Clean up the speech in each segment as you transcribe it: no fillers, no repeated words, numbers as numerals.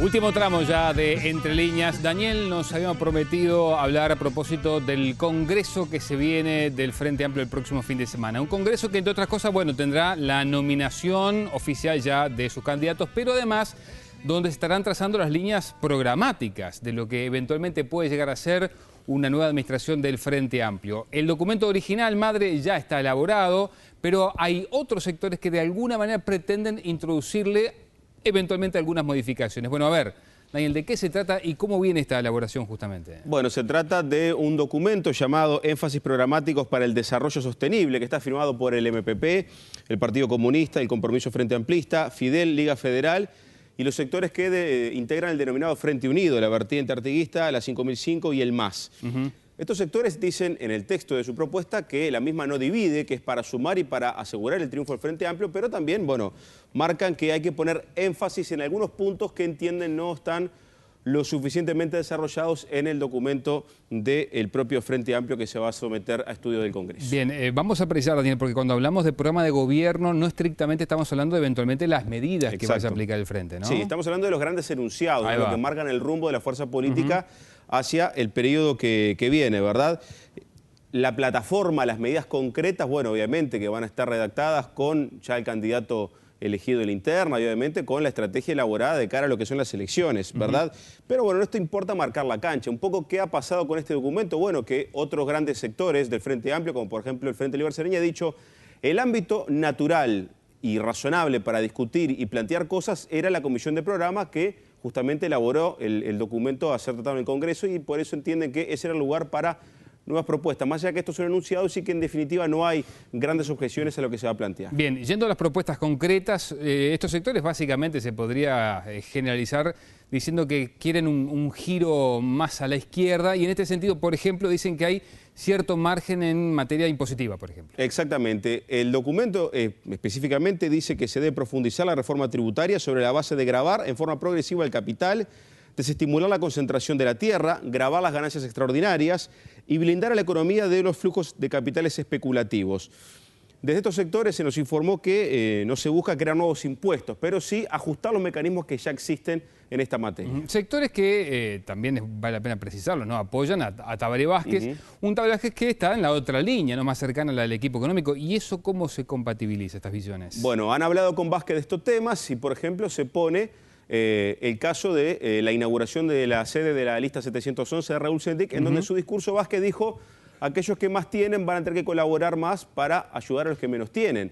Último tramo ya de Entre Líneas. Daniel, nos habíamos prometido hablar a propósito del congreso que se viene del Frente Amplio el próximo fin de semana. Un congreso que, entre otras cosas, bueno, tendrá la nominación oficial ya de sus candidatos, pero además donde estarán trazando las líneas programáticas de lo que eventualmente puede llegar a ser una nueva administración del Frente Amplio. El documento original, madre, ya está elaborado, pero hay otros sectores que de alguna manera pretenden introducirle eventualmente algunas modificaciones. Bueno, a ver, Daniel, ¿de qué se trata y cómo viene esta elaboración justamente? Bueno, se trata de un documento llamado Énfasis Programáticos para el Desarrollo Sostenible, que está firmado por el MPP, el Partido Comunista, el Compromiso Frente Amplista, Fidel, Liga Federal y los sectores que integran el denominado Frente Unido, la vertiente artiguista, la 5005 y el MAS. Estos sectores dicen en el texto de su propuesta que la misma no divide, que es para sumar y para asegurar el triunfo del Frente Amplio, pero también, bueno, marcan que hay que poner énfasis en algunos puntos que entienden no están lo suficientemente desarrollados en el documento del propio Frente Amplio que se va a someter a estudio del Congreso. Bien, vamos a precisar, Daniel, porque cuando hablamos de programa de gobierno, no estrictamente estamos hablando de eventualmente las medidas que vaya a aplicar el Frente, ¿no? Sí, estamos hablando de los grandes enunciados, de lo que marcan el rumbo de la fuerza política hacia el periodo que viene, ¿verdad? La plataforma, las medidas concretas, bueno, obviamente que van a estar redactadas con ya el candidato elegido en la interna y obviamente con la estrategia elaborada de cara a lo que son las elecciones, ¿verdad? Pero bueno, esto importa marcar la cancha. Un poco, ¿qué ha pasado con este documento? Bueno, que otros grandes sectores del Frente Amplio, como por ejemplo el Frente Libre Sereña, ha dicho el ámbito natural y razonable para discutir y plantear cosas era la comisión de programa que justamente elaboró el documento a ser tratado en el Congreso y por eso entienden que ese era el lugar para nuevas propuestas. Más allá que estos son enunciados, sí que en definitiva no hay grandes objeciones a lo que se va a plantear. Bien, yendo a las propuestas concretas, estos sectores básicamente se podría generalizar diciendo que quieren un giro más a la izquierda y en este sentido, por ejemplo, dicen que hay cierto margen en materia impositiva, por ejemplo. Exactamente. El documento específicamente dice que se debe profundizar la reforma tributaria sobre la base de gravar en forma progresiva el capital, desestimular la concentración de la tierra, gravar las ganancias extraordinarias y blindar a la economía de los flujos de capitales especulativos. Desde estos sectores se nos informó que no se busca crear nuevos impuestos, pero sí ajustar los mecanismos que ya existen en esta materia. Sectores que también vale la pena precisarlo, ¿no? Apoyan a Tabaré Vázquez, un Tabaré Vázquez que está en la otra línea, ¿no? Más cercana a la del equipo económico. ¿Y eso cómo se compatibiliza, estas visiones? Bueno, han hablado con Vázquez de estos temas y, por ejemplo, se pone el caso de la inauguración de la sede de la lista 711 de Raúl Sendic, en donde en su discurso Vázquez dijo: aquellos que más tienen van a tener que colaborar más para ayudar a los que menos tienen.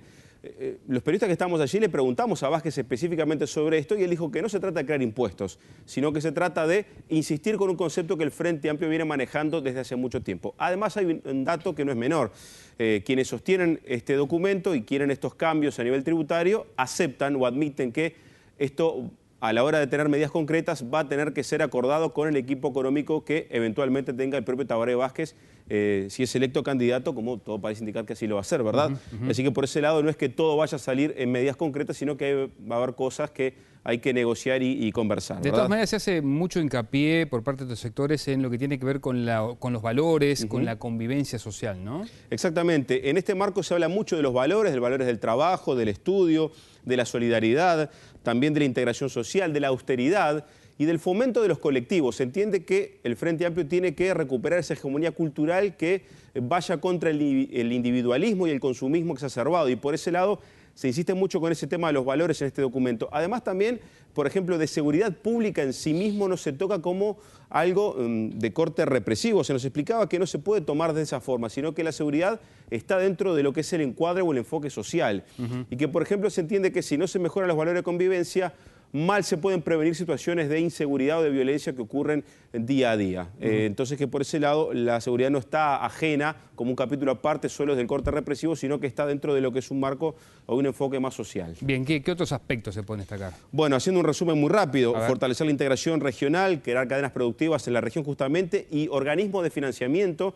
Los periodistas que estamos allí le preguntamos a Vázquez específicamente sobre esto y él dijo que no se trata de crear impuestos, sino que se trata de insistir con un concepto que el Frente Amplio viene manejando desde hace mucho tiempo. Además hay un dato que no es menor. Quienes sostienen este documento y quieren estos cambios a nivel tributario aceptan o admiten que esto, a la hora de tener medidas concretas, va a tener que ser acordado con el equipo económico que eventualmente tenga el propio Tabaré Vázquez, si es electo candidato, como todo parece indicar que así lo va a hacer, ¿verdad? Así que por ese lado no es que todo vaya a salir en medidas concretas, sino que va a haber cosas que hay que negociar y conversar, ¿verdad? De todas maneras se hace mucho hincapié por parte de los sectores en lo que tiene que ver con los valores, con la convivencia social, ¿no? Exactamente. En este marco se habla mucho de los valores del trabajo, del estudio, de la solidaridad, también de la integración social, de la austeridad y del fomento de los colectivos. Se entiende que el Frente Amplio tiene que recuperar esa hegemonía cultural que vaya contra el individualismo y el consumismo exacerbado, y por ese lado se insiste mucho con ese tema de los valores en este documento. Además también, por ejemplo, de seguridad pública en sí mismo no se toca como algo de corte represivo. Se nos explicaba que no se puede tomar de esa forma, sino que la seguridad está dentro de lo que es el encuadre o el enfoque social. Y que, por ejemplo, se entiende que si no se mejoran los valores de convivencia, mal se pueden prevenir situaciones de inseguridad o de violencia que ocurren día a día. Entonces que por ese lado la seguridad no está ajena como un capítulo aparte solo del corte represivo, sino que está dentro de lo que es un marco o un enfoque más social. Bien, ¿qué otros aspectos se pueden destacar? Bueno, haciendo un resumen muy rápido, fortalecer la integración regional, crear cadenas productivas en la región justamente y organismos de financiamiento,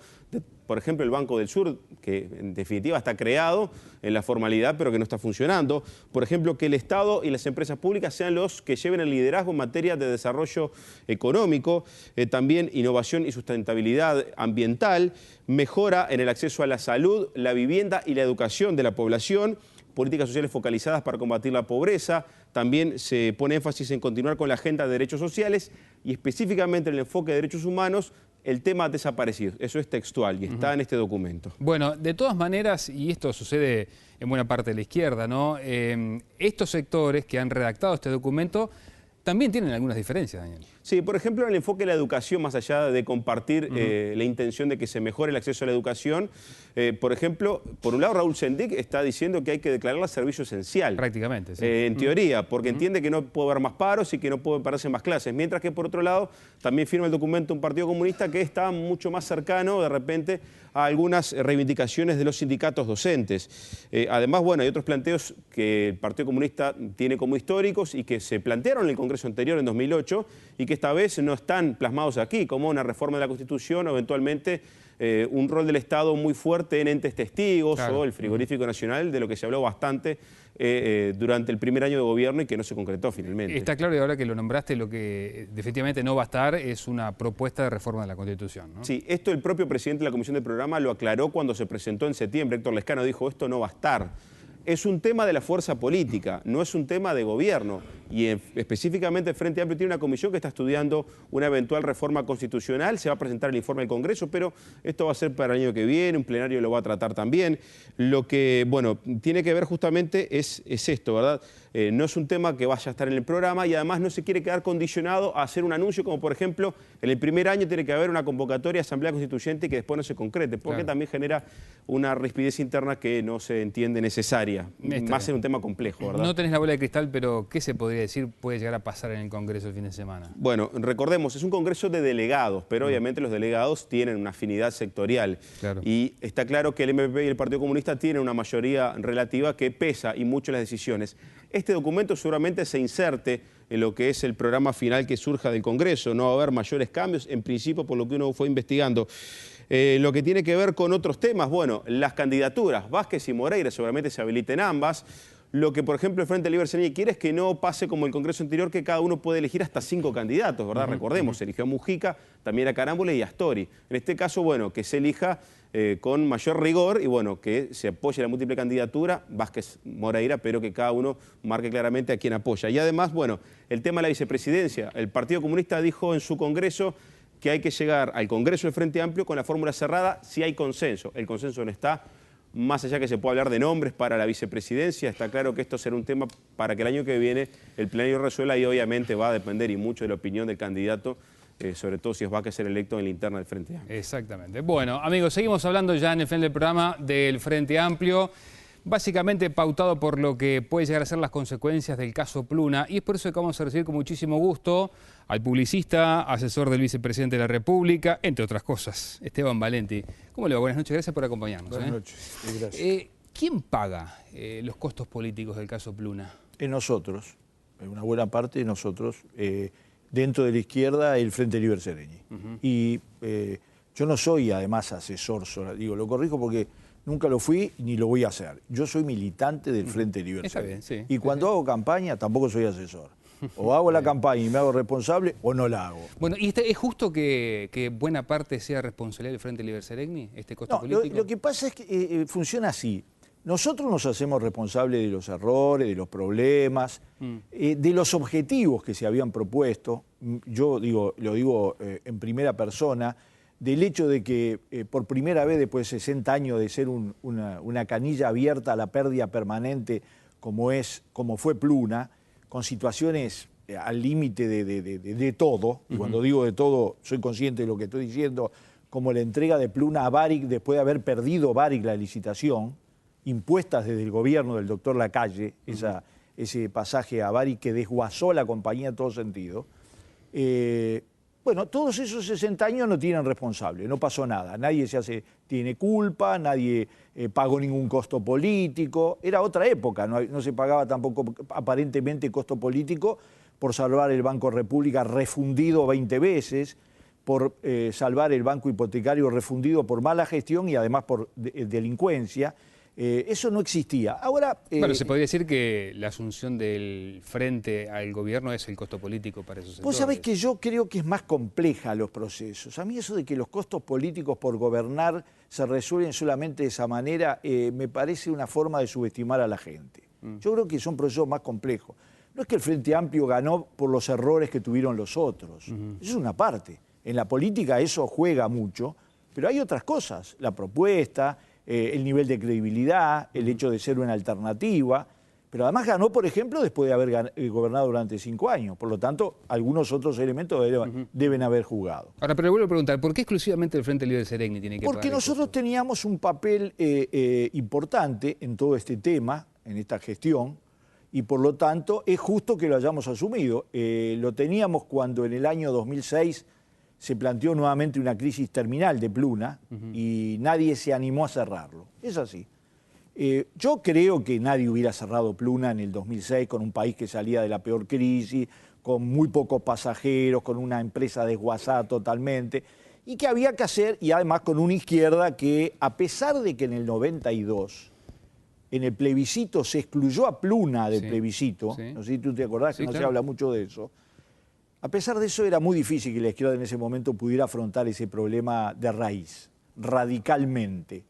por ejemplo el Banco del Sur, que en definitiva está creado en la formalidad pero que no está funcionando. Por ejemplo, que el Estado y las empresas públicas sean los que lleven el liderazgo en materia de desarrollo económico, también innovación y sustentabilidad ambiental, mejora en el acceso a la salud, la vivienda y la educación de la población, políticas sociales focalizadas para combatir la pobreza. También se pone énfasis en continuar con la agenda de derechos sociales y específicamente en el enfoque de derechos humanos, el tema desaparecidos. Eso es textual y está en este documento. Bueno, de todas maneras, y esto sucede en buena parte de la izquierda, ¿no? Estos sectores que han redactado este documento también tienen algunas diferencias, Daniel. Sí, por ejemplo, en el enfoque de la educación, más allá de compartir la intención de que se mejore el acceso a la educación, por ejemplo, por un lado Raúl Sendic está diciendo que hay que declararla servicio esencial. Prácticamente, sí. En teoría, porque entiende que no puede haber más paros y que no pueden pararse más clases. Mientras que, por otro lado, también firma el documento un partido comunista que está mucho más cercano, de repente, a algunas reivindicaciones de los sindicatos docentes. Además, bueno, hay otros planteos que el Partido Comunista tiene como históricos y que se plantearon en el Congreso anterior, en 2008, y que esta vez no están plasmados aquí, como una reforma de la Constitución o eventualmente un rol del Estado muy fuerte en entes testigos, claro, o el frigorífico nacional, de lo que se habló bastante durante el primer año de gobierno y que no se concretó finalmente. Está claro, y ahora que lo nombraste, lo que definitivamente no va a estar es una propuesta de reforma de la Constitución, ¿no? Sí, esto el propio presidente de la Comisión del Programa lo aclaró cuando se presentó en septiembre. Héctor Lescano dijo, esto no va a estar. Es un tema de la fuerza política, no es un tema de gobierno. Y específicamente el Frente Amplio tiene una comisión que está estudiando una eventual reforma constitucional. Se va a presentar el informe del Congreso, pero esto va a ser para el año que viene, un plenario lo va a tratar también. Lo que, bueno, tiene que ver justamente es esto, ¿verdad? No es un tema que vaya a estar en el programa y además no se quiere quedar condicionado a hacer un anuncio como, por ejemplo, en el primer año tiene que haber una convocatoria a Asamblea Constituyente que después no se concrete, porque claro, también genera una rispidez interna que no se entiende necesaria. Va a ser un tema complejo, ¿verdad? No tenés la bola de cristal, pero ¿qué se podría decir puede llegar a pasar en el Congreso el fin de semana? Bueno, recordemos, es un Congreso de delegados, pero obviamente los delegados tienen una afinidad sectorial. Claro. Y está claro que el MPP y el Partido Comunista tienen una mayoría relativa que pesa y mucho las decisiones. Este documento seguramente se inserte en lo que es el programa final que surja del Congreso. No va a haber mayores cambios, en principio, por lo que uno fue investigando. Lo que tiene que ver con otros temas, bueno, las candidaturas, Vázquez y Moreira seguramente se habiliten ambas. Lo que, por ejemplo, el Frente Libre Sereni quiere es que no pase como el Congreso anterior, que cada uno puede elegir hasta 5 candidatos, ¿verdad? Recordemos, se eligió a Mujica, también a Carámbula y a Astori. En este caso, bueno, que se elija con mayor rigor y, bueno, que se apoye la múltiple candidatura, Vázquez, Moreira, pero que cada uno marque claramente a quién apoya. Y además, bueno, el tema de la vicepresidencia. El Partido Comunista dijo en su Congreso que hay que llegar al Congreso del Frente Amplio con la fórmula cerrada si hay consenso. El consenso no está. Más allá que se pueda hablar de nombres para la vicepresidencia, está claro que esto será un tema para que el año que viene el plenario resuelva y obviamente va a depender y mucho de la opinión del candidato, sobre todo si va a ser electo en la interna del Frente Amplio. Exactamente. Bueno, amigos, seguimos hablando ya en el final del programa del Frente Amplio, básicamente pautado por lo que puede llegar a ser las consecuencias del caso Pluna, y es por eso que vamos a recibir con muchísimo gusto al publicista, asesor del vicepresidente de la República, entre otras cosas, Esteban Valenti. ¿Cómo le va? Buenas noches, gracias por acompañarnos. Buenas noches, gracias. ¿Quién paga los costos políticos del caso Pluna? Nosotros, una buena parte de nosotros, dentro de la izquierda, el Frente Libre Sereni. Y yo no soy además asesor, digo, lo corrijo porque nunca lo fui ni lo voy a hacer. Yo soy militante del Frente Libre Sereni. Está bien, sí. Y cuando hago campaña tampoco soy asesor. O hago la campaña y me hago responsable o no la hago. Bueno, ¿y es justo que buena parte sea responsabilidad del Frente Libre Sereni, este costo político? Lo que pasa es que funciona así. Nosotros nos hacemos responsables de los errores, de los problemas, de los objetivos que se habían propuesto. Yo lo digo en primera persona, del hecho de que por primera vez después de 60 años de ser una canilla abierta a la pérdida permanente como fue Pluna, con situaciones al límite de todo, y cuando digo de todo soy consciente de lo que estoy diciendo, como la entrega de Pluna a Barrick después de haber perdido Barrick la licitación, impuestas desde el gobierno del doctor Lacalle, ese pasaje a Barrick que desguazó la compañía en todo sentido. Bueno, todos esos 60 años no tienen responsable, no pasó nada, nadie tiene culpa, nadie pagó ningún costo político, era otra época, no se pagaba tampoco aparentemente costo político por salvar el Banco República refundido 20 veces, por salvar el banco hipotecario refundido por mala gestión y además por delincuencia. Eso no existía. Ahora, bueno, se podría decir que la asunción del frente al gobierno es el costo político para esos sectores. Vos sabés que yo creo que es más compleja los procesos. A mí eso de que los costos políticos por gobernar se resuelven solamente de esa manera, me parece una forma de subestimar a la gente. Yo creo que son procesos más complejos. No es que el Frente Amplio ganó por los errores que tuvieron los otros. Eso es una parte. En la política eso juega mucho, pero hay otras cosas. La propuesta, el nivel de credibilidad, el hecho de ser una alternativa. Pero además ganó, por ejemplo, después de haber gobernado durante 5 años. Por lo tanto, algunos otros elementos deben haber jugado. Ahora, pero vuelvo a preguntar, ¿por qué exclusivamente el Frente Libre Seregni tiene que pagar? Porque nosotros teníamos un papel importante en todo este tema, en esta gestión, y por lo tanto es justo que lo hayamos asumido. Lo teníamos cuando en el año 2006 se planteó nuevamente una crisis terminal de Pluna y nadie se animó a cerrarlo. Es así. Yo creo que nadie hubiera cerrado Pluna en el 2006 con un país que salía de la peor crisis, con muy pocos pasajeros, con una empresa desguazada totalmente, y que había que hacer, y además con una izquierda que, a pesar de que en el 92, en el plebiscito se excluyó a Pluna del plebiscito, no sé si tú te acordás que no se habla mucho de eso, a pesar de eso era muy difícil que la izquierda en ese momento pudiera afrontar ese problema de raíz, radicalmente.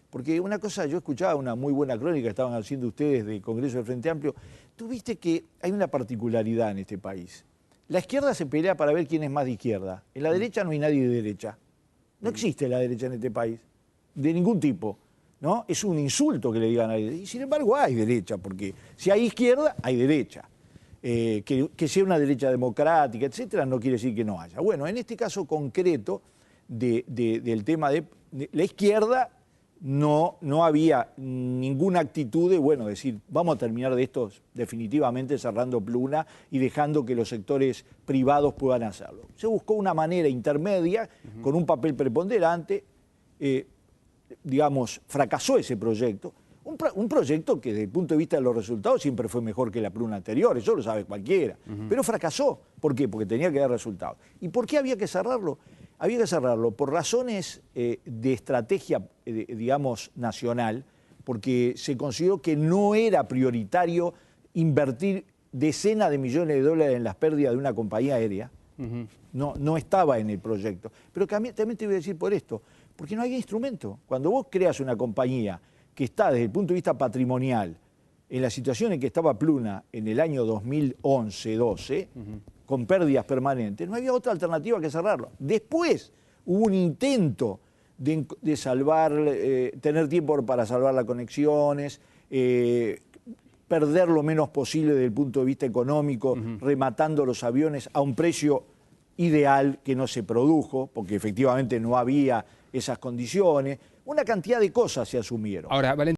Porque una cosa, yo escuchaba una muy buena crónica que estaban haciendo ustedes del Congreso del Frente Amplio, tú viste que hay una particularidad en este país. La izquierda se pelea para ver quién es más de izquierda. En la derecha no hay nadie de derecha. No existe la derecha en este país, de ningún tipo, ¿no? Es un insulto que le digan a nadie. Y sin embargo hay derecha, porque si hay izquierda, hay derecha. Que sea una derecha democrática, etcétera, no quiere decir que no haya. Bueno, en este caso concreto del tema de la izquierda, no había ninguna actitud de, bueno, decir, vamos a terminar de esto definitivamente cerrando Pluna y dejando que los sectores privados puedan hacerlo. Se buscó una manera intermedia, con un papel preponderante, digamos, fracasó ese proyecto. Un proyecto que desde el punto de vista de los resultados siempre fue mejor que la Pluna anterior, eso lo sabe cualquiera, pero fracasó. ¿Por qué? Porque tenía que dar resultados. ¿Y por qué había que cerrarlo? Había que cerrarlo por razones de estrategia, digamos, nacional, porque se consideró que no era prioritario invertir decenas de millones de dólares en las pérdidas de una compañía aérea. No estaba en el proyecto. Pero también te voy a decir por esto, porque no había instrumento. Cuando vos creas una compañía que está desde el punto de vista patrimonial en la situación en que estaba Pluna en el año 2011-12, con pérdidas permanentes, no había otra alternativa que cerrarlo. Después hubo un intento de salvar, tener tiempo para salvar las conexiones, perder lo menos posible desde el punto de vista económico, rematando los aviones a un precio ideal que no se produjo, porque efectivamente no había esas condiciones. Una cantidad de cosas se asumieron. Ahora, Valentín.